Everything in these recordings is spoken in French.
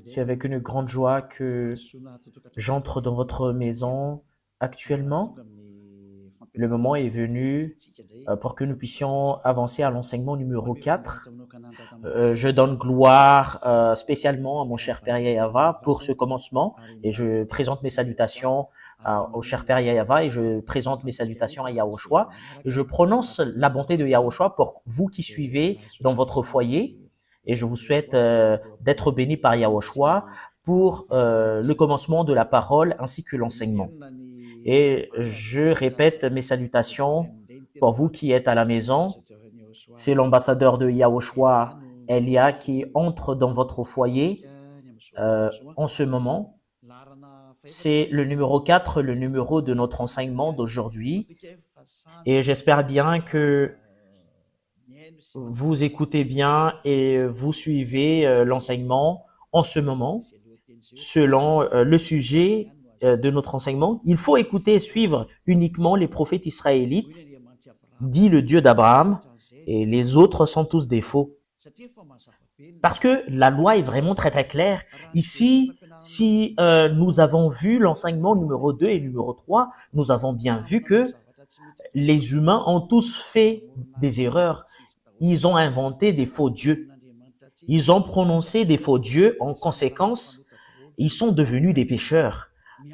C'est avec une grande joie que j'entre dans votre maison actuellement. Le moment est venu pour que nous puissions avancer à l'enseignement numéro 4. Je donne gloire spécialement à mon cher Père Yayava pour ce commencement et je présente mes salutations au cher Père Yayava et je présente mes salutations à Yahushua. Et je prononce la bonté de Yahushua pour vous qui suivez dans votre foyer et je vous souhaite d'être bénis par Yahushua pour le commencement de la parole ainsi que l'enseignement. Et je répète mes salutations pour vous qui êtes à la maison. C'est l'ambassadeur de Yahushua, Elia, qui entre dans votre foyer en ce moment. C'est le numéro 4, le numéro de notre enseignement d'aujourd'hui. Et j'espère bien que vous écoutez bien et vous suivez l'enseignement en ce moment selon le sujet de notre enseignement. Il faut écouter et suivre uniquement les prophètes israélites, dit le Dieu d'Abraham, et les autres sont tous des faux. Parce que la loi est vraiment très très claire. Ici, si nous avons vu l'enseignement numéro 2 et numéro 3, nous avons bien vu que les humains ont tous fait des erreurs. Ils ont inventé des faux dieux. Ils ont prononcé des faux dieux. En conséquence, ils sont devenus des pécheurs.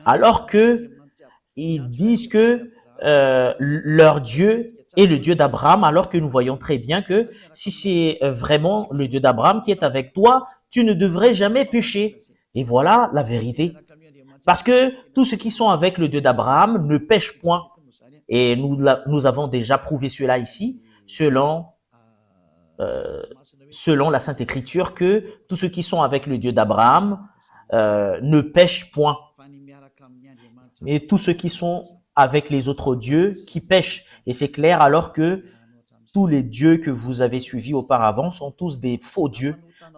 Alors que ils disent que leur Dieu est le Dieu d'Abraham, alors que nous voyons très bien que si c'est vraiment le Dieu d'Abraham qui est avec toi, tu ne devrais jamais pécher. Et voilà la vérité. Parce que tous ceux qui sont avec le Dieu d'Abraham ne pêchent point. Et nous avons déjà prouvé cela ici, selon la Sainte Écriture, que tous ceux qui sont avec le Dieu d'Abraham ne pêchent point. Et tous ceux qui sont avec les autres dieux qui pêchent. Et c'est clair alors que tous les dieux que vous avez suivis auparavant sont tous des faux dieux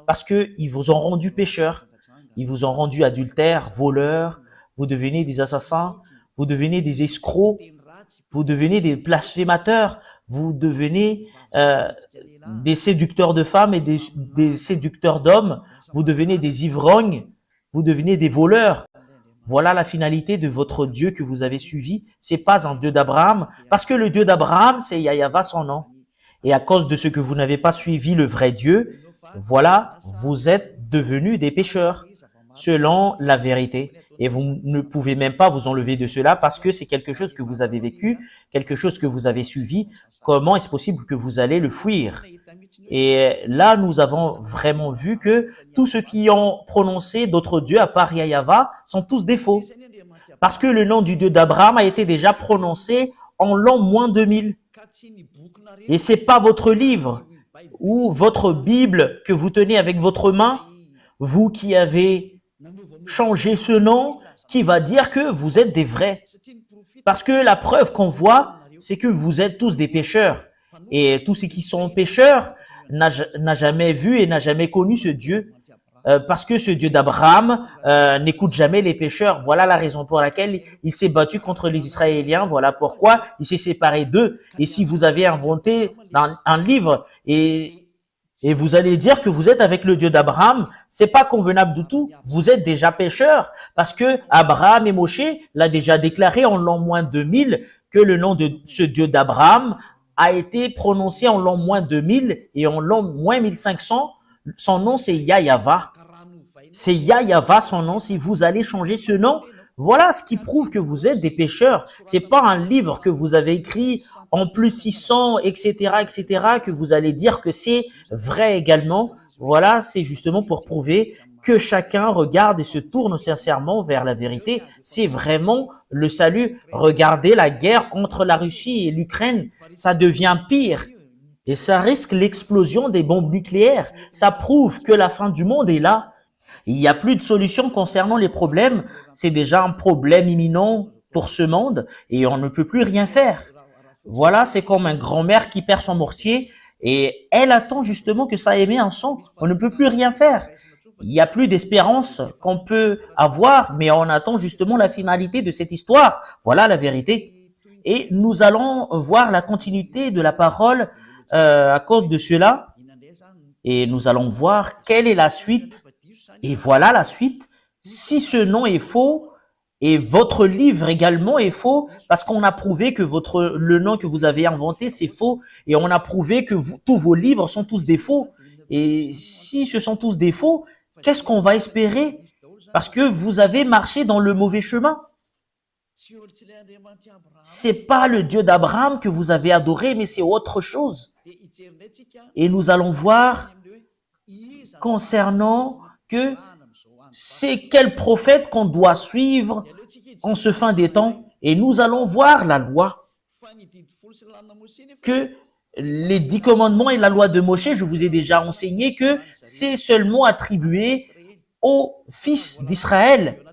parce qu'ils vous ont rendu pécheurs. Ils vous ont rendu adultères, voleurs, vous devenez des assassins, vous devenez des escrocs, vous devenez des blasphémateurs, vous devenez des séducteurs de femmes et des séducteurs d'hommes, vous devenez des ivrognes, vous devenez des voleurs. Voilà la finalité de votre Dieu que vous avez suivi. C'est pas un Dieu d'Abraham, parce que le Dieu d'Abraham, c'est Yahava son nom. Et à cause de ce que vous n'avez pas suivi le vrai Dieu, voilà, vous êtes devenus des pécheurs, selon la vérité. Et vous ne pouvez même pas vous enlever de cela parce que c'est quelque chose que vous avez vécu, quelque chose que vous avez suivi. Comment est-ce possible que vous allez le fuir? Et là, nous avons vraiment vu que tous ceux qui ont prononcé d'autres dieux à part Yahava sont tous des faux. Parce que le nom du Dieu d'Abraham a été déjà prononcé en l'an moins 2000. Et c'est pas votre livre ou votre Bible que vous tenez avec votre main, vous qui avez changé ce nom, qui va dire que vous êtes des vrais. Parce que la preuve qu'on voit, c'est que vous êtes tous des pécheurs. Et tous ceux qui sont pécheurs n'a jamais vu et n'a jamais connu ce Dieu. Parce que ce Dieu d'Abraham n'écoute jamais les pécheurs. Voilà la raison pour laquelle il s'est battu contre les Israéliens. Voilà pourquoi il s'est séparé d'eux. Et si vous avez inventé un livre et vous allez dire que vous êtes avec le Dieu d'Abraham, c'est pas convenable du tout. Vous êtes déjà pécheurs parce que Abraham et Moshe l'a déjà déclaré en l'an moins 2000 que le nom de ce Dieu d'Abraham a été prononcé en l'an moins 2000 et en l'an moins 1500. Son nom, c'est Yahava. C'est Yahava son nom. Si vous allez changer ce nom, voilà ce qui prouve que vous êtes des pécheurs. C'est pas un livre que vous avez écrit en plus 600, etc., que vous allez dire que c'est vrai également. Voilà, c'est justement pour prouver que chacun regarde et se tourne sincèrement vers la vérité. C'est vraiment le salut. Regardez la guerre entre la Russie et l'Ukraine. Ça devient pire. Et ça risque l'explosion des bombes nucléaires. Ça prouve que la fin du monde est là. Il n'y a plus de solution concernant les problèmes. C'est déjà un problème imminent pour ce monde et on ne peut plus rien faire. Voilà, c'est comme un grand-mère qui perd son mortier et elle attend justement que ça émet un son. On ne peut plus rien faire. Il n'y a plus d'espérance qu'on peut avoir, mais on attend justement la finalité de cette histoire. Voilà la vérité. Et nous allons voir la continuité de la parole à cause de cela. Et nous allons voir quelle est la suite Et voilà la suite. Si ce nom est faux, et votre livre également est faux, parce qu'on a prouvé que le nom que vous avez inventé, c'est faux, et on a prouvé que tous vos livres sont tous des faux. Et si ce sont tous des faux, qu'est-ce qu'on va espérer? Parce que vous avez marché dans le mauvais chemin. C'est pas le Dieu d'Abraham que vous avez adoré, mais c'est autre chose. Et nous allons voir concernant que c'est quel prophète qu'on doit suivre en ce fin des temps. Et nous allons voir la loi. Que les 10 commandements et la loi de Moshe, je vous ai déjà enseigné que c'est seulement attribué aux fils d'Israël.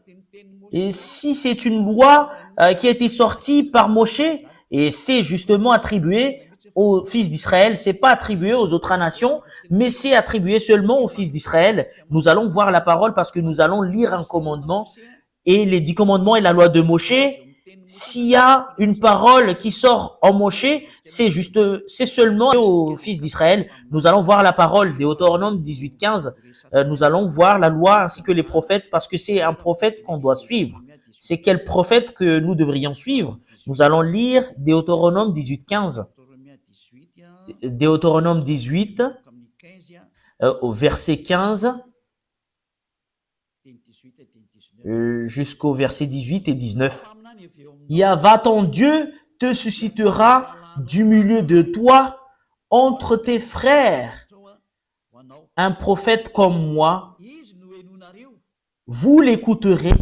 Et si c'est une loi qui a été sortie par Moshe, et c'est justement attribué aux fils d'Israël, c'est pas attribué aux autres nations, mais c'est attribué seulement aux fils d'Israël. Nous allons voir la parole parce que nous allons lire un commandement et les 10 commandements et la loi de Moshe. S'il y a une parole qui sort en Moshe, c'est seulement aux fils d'Israël. Nous allons voir la parole, Deutéronome 18:15. Nous allons voir la loi ainsi que les prophètes parce que c'est un prophète qu'on doit suivre. C'est quel prophète que nous devrions suivre? Nous allons lire Deutéronome 18:15. Deutéronome 18, au verset 15, jusqu'au verset 18 et 19. Yahva ton Dieu te suscitera du milieu de toi, entre tes frères, un prophète comme moi. Vous l'écouterez.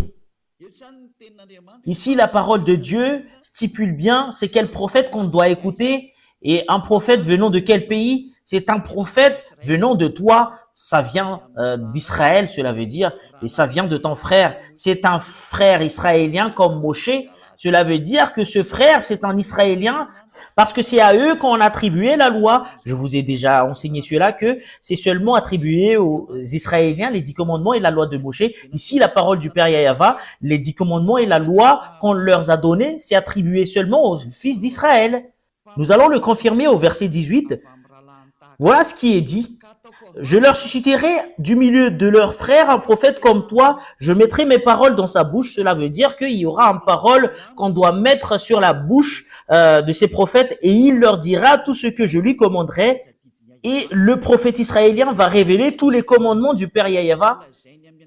Ici, la parole de Dieu stipule bien c'est quel prophète qu'on doit écouter. Et un prophète venant de quel pays? C'est un prophète venant de toi. Ça vient d'Israël, cela veut dire, et ça vient de ton frère. C'est un frère israélien comme Moshe. Cela veut dire que ce frère, c'est un Israélien, parce que c'est à eux qu'on a attribué la loi. Je vous ai déjà enseigné cela, que c'est seulement attribué aux Israéliens, les 10 commandements et la loi de Moshe. Ici, la parole du Père Yahva, les 10 commandements et la loi qu'on leur a donnée, c'est attribué seulement aux fils d'Israël. Nous allons le confirmer au verset 18. Voilà ce qui est dit. Je leur susciterai du milieu de leurs frères un prophète comme toi. Je mettrai mes paroles dans sa bouche. Cela veut dire qu'il y aura une parole qu'on doit mettre sur la bouche de ces prophètes et il leur dira tout ce que je lui commanderai. Et le prophète israélien va révéler tous les commandements du Père Yahva.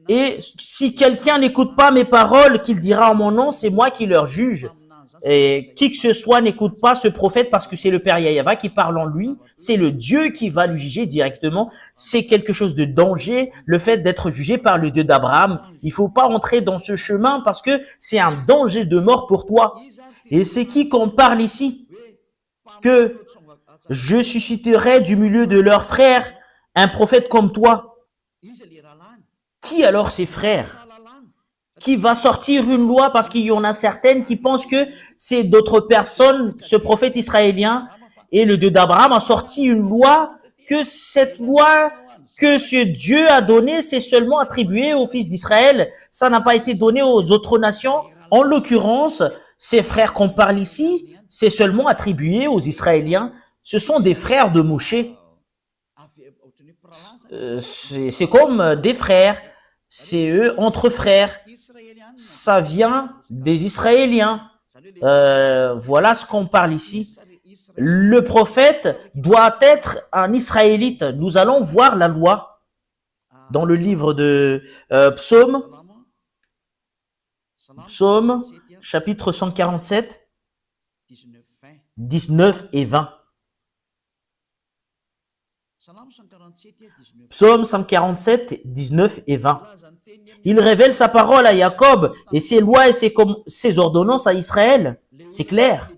Et si quelqu'un n'écoute pas mes paroles qu'il dira en mon nom, c'est moi qui leur juge. Et qui que ce soit n'écoute pas ce prophète parce que c'est le Père Yahva qui parle en lui. C'est le Dieu qui va lui juger directement. C'est quelque chose de danger, le fait d'être jugé par le Dieu d'Abraham. Il faut pas entrer dans ce chemin parce que c'est un danger de mort pour toi. Et c'est qui qu'on parle ici? Que je susciterai du milieu de leurs frères un prophète comme toi. Qui alors ces frères? Qui va sortir une loi parce qu'il y en a certaines qui pensent que c'est d'autres personnes, ce prophète israélien et le Dieu d'Abraham a sorti une loi, que cette loi que ce Dieu a donnée, c'est seulement attribué aux fils d'Israël. Ça n'a pas été donné aux autres nations. En l'occurrence, ces frères qu'on parle ici, c'est seulement attribué aux Israéliens. Ce sont des frères de Moshe. C'est comme des frères. C'est eux entre frères. Ça vient des Israéliens. Voilà ce qu'on parle ici. Le prophète doit être un Israélite. Nous allons voir la loi dans le livre de Psaume, chapitre 147, 19 et 20. Psaume 147, 19 et 20. Il révèle sa parole à Jacob et ses lois et ses ordonnances à Israël. C'est clair.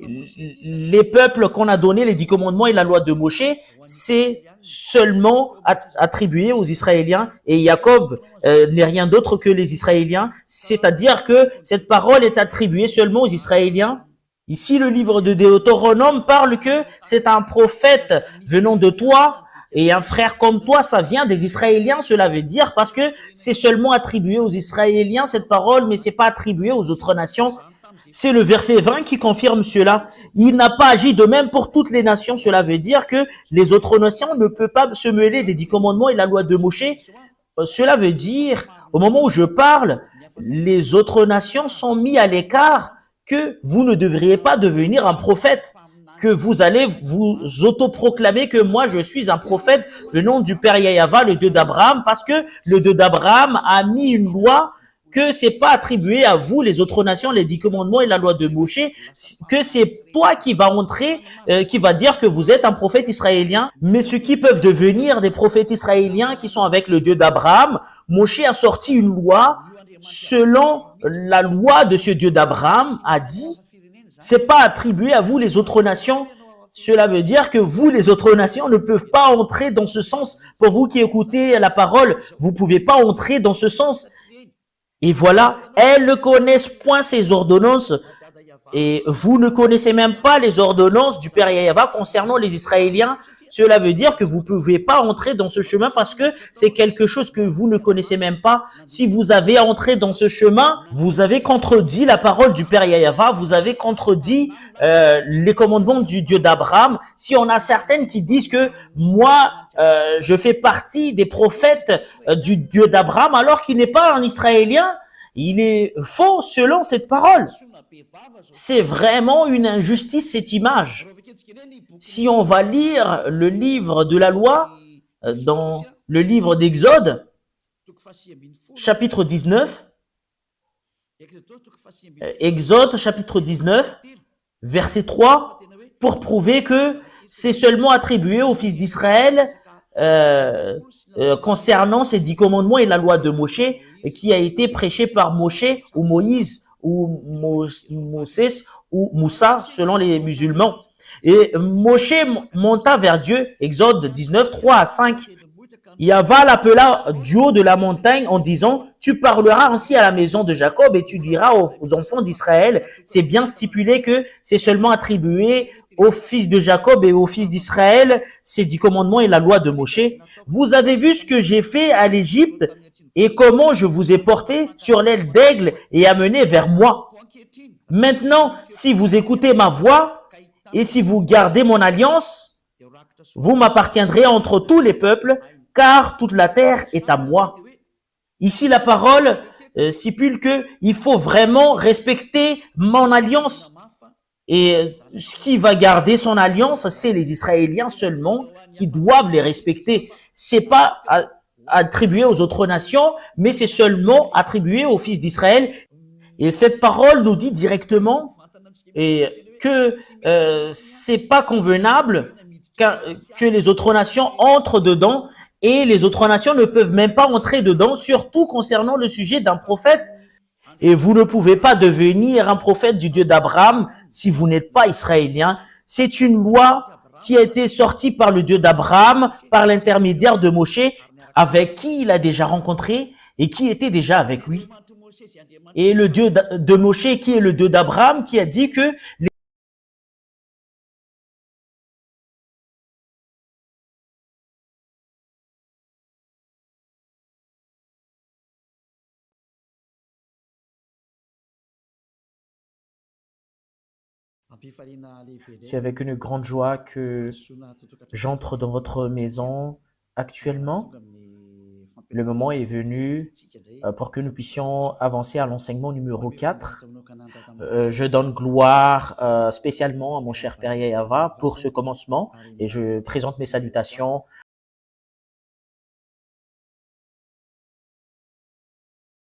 Les peuples qu'on a donné, les 10 commandements et la loi de Moshe, c'est seulement attribué aux Israéliens. Et Jacob n'est rien d'autre que les Israéliens. C'est-à-dire que cette parole est attribuée seulement aux Israéliens. Ici, le livre de Deutéronome parle que c'est un prophète venant de toi. Et un frère comme toi, ça vient des Israéliens, cela veut dire, parce que c'est seulement attribué aux Israéliens, cette parole, mais c'est pas attribué aux autres nations. C'est le verset 20 qui confirme cela. Il n'a pas agi de même pour toutes les nations. Cela veut dire que les autres nations ne peuvent pas se mêler des 10 commandements et la loi de Moshe. cela veut dire, au moment où je parle, les autres nations sont mises à l'écart, que vous ne devriez pas devenir un prophète, que vous allez vous autoproclamer que moi je suis un prophète venant du Père Yahava, le Dieu d'Abraham, parce que le Dieu d'Abraham a mis une loi que c'est pas attribué à vous, les autres nations, les 10 commandements et la loi de Moshe, que c'est toi qui va entrer, qui va dire que vous êtes un prophète israélien. Mais ceux qui peuvent devenir des prophètes israéliens qui sont avec le Dieu d'Abraham, Moshe a sorti une loi selon la loi de ce Dieu d'Abraham, a dit, c'est pas attribué à vous, les autres nations. Cela veut dire que vous, les autres nations, ne peuvent pas entrer dans ce sens. Pour vous qui écoutez la parole, vous pouvez pas entrer dans ce sens. Et voilà, elles ne connaissent point ces ordonnances. Et vous ne connaissez même pas les ordonnances du Père Yahava concernant les Israéliens. Cela veut dire que vous ne pouvez pas entrer dans ce chemin parce que c'est quelque chose que vous ne connaissez même pas. Si vous avez entré dans ce chemin, vous avez contredit la parole du Père Yahava, vous avez contredit les commandements du Dieu d'Abraham. Si on a certaines qui disent que moi, je fais partie des prophètes du Dieu d'Abraham alors qu'il n'est pas un Israélien, il est faux selon cette parole. C'est vraiment une injustice, cette image. Si on va lire le livre de la loi, dans le livre d'Exode, chapitre 19, Exode, chapitre 19, verset 3, pour prouver que c'est seulement attribué aux fils d'Israël concernant ces 10 commandements et la loi de Moshe, qui a été prêché par Moshe ou Moïse ou Moses ou Moussa selon les musulmans. Et Moshe monta vers Dieu, Exode 19, 3 à 5. Yahva l'appela du haut de la montagne en disant, tu parleras ainsi à la maison de Jacob et tu diras aux enfants d'Israël, c'est bien stipulé que c'est seulement attribué aux fils de Jacob et aux fils d'Israël, ces 10 commandements et la loi de Moshe. Vous avez vu ce que j'ai fait à l'Égypte et comment je vous ai porté sur l'aile d'aigle et amené vers moi. Maintenant, si vous écoutez ma voix et si vous gardez mon alliance, vous m'appartiendrez entre tous les peuples, car toute la terre est à moi. Ici, la parole stipule que il faut vraiment respecter mon alliance. Et ce qui va garder son alliance, c'est les Israéliens seulement qui doivent les respecter. C'est pas attribué aux autres nations, mais c'est seulement attribué aux fils d'Israël. Et cette parole nous dit directement que c'est pas convenable que les autres nations entrent dedans, et les autres nations ne peuvent même pas entrer dedans, surtout concernant le sujet d'un prophète. Et vous ne pouvez pas devenir un prophète du Dieu d'Abraham si vous n'êtes pas israélien. C'est une loi qui a été sortie par le Dieu d'Abraham, par l'intermédiaire de Moshe, avec qui il a déjà rencontré et qui était déjà avec lui. Et le Dieu de Moshe, qui est le Dieu d'Abraham, qui a dit que c'est avec une grande joie que j'entre dans votre maison actuellement. Le moment est venu pour que nous puissions avancer à l'enseignement numéro 4. Je donne gloire spécialement à mon cher Père Yahava pour ce commencement et je présente mes salutations